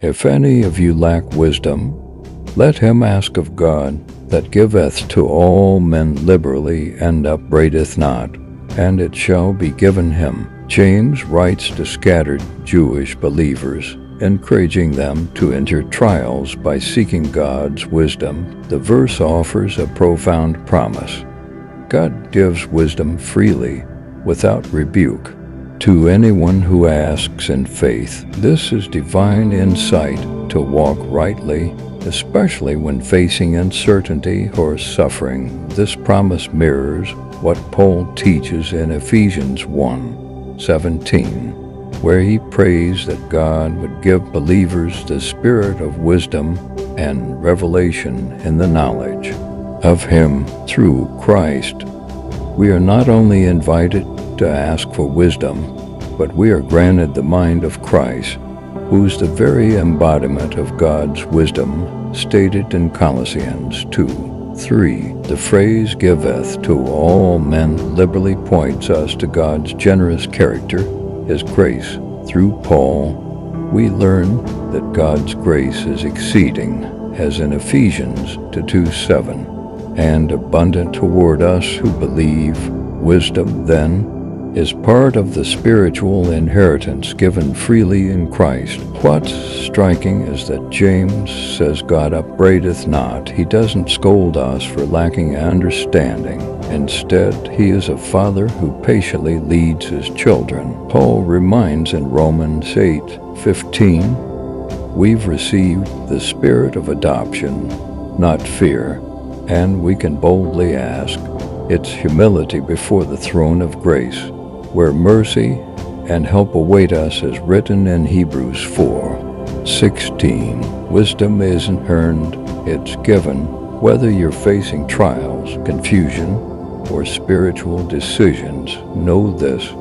If any of you lack wisdom, let him ask of God, that giveth to all men liberally, and upbraideth not, and it shall be given him. James writes to scattered Jewish believers, encouraging them to enter trials by seeking God's wisdom. The verse offers a profound promise. God gives wisdom freely, without rebuke, to anyone who asks in faith. This is divine insight to walk rightly, especially when facing uncertainty or suffering. This promise mirrors what Paul teaches in Ephesians 1:17, where he prays that God would give believers the spirit of wisdom and revelation in the knowledge of Him through Christ. We are not only invited to ask for wisdom, but we are granted the mind of Christ, who is the very embodiment of God's wisdom, stated in Colossians 2:3. The phrase "giveth to all men" liberally points us to God's generous character, His grace. Through Paul, we learn that God's grace is exceeding, as in Ephesians 2:7, and abundant toward us who believe. Wisdom, then, is part of the spiritual inheritance given freely in Christ. What's striking is that James says God upbraideth not. He doesn't scold us for lacking understanding. Instead, He is a Father who patiently leads His children. Paul reminds in Romans 8:15, we've received the spirit of adoption, not fear, and we can boldly ask. It's humility before the throne of grace, where mercy and help await us, as written in Hebrews 4:16. Wisdom isn't earned, it's given. Whether you're facing trials, confusion, or spiritual decisions, know this: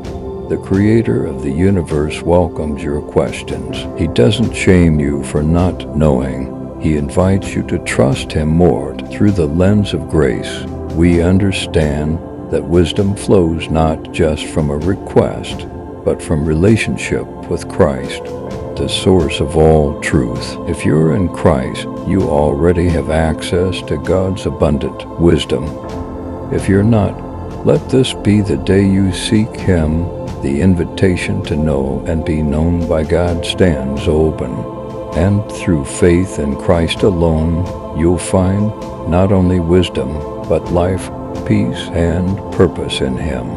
the Creator of the universe welcomes your questions. He doesn't shame you for not knowing. He invites you to trust Him more. Through the lens of grace, we understand that wisdom flows not just from a request, but from relationship with Christ, the source of all truth. If you're in Christ, you already have access to God's abundant wisdom. If you're not, let this be the day you seek Him. The invitation to know and be known by God stands open, and through faith in Christ alone, you'll find not only wisdom, but life, peace, and purpose in Him.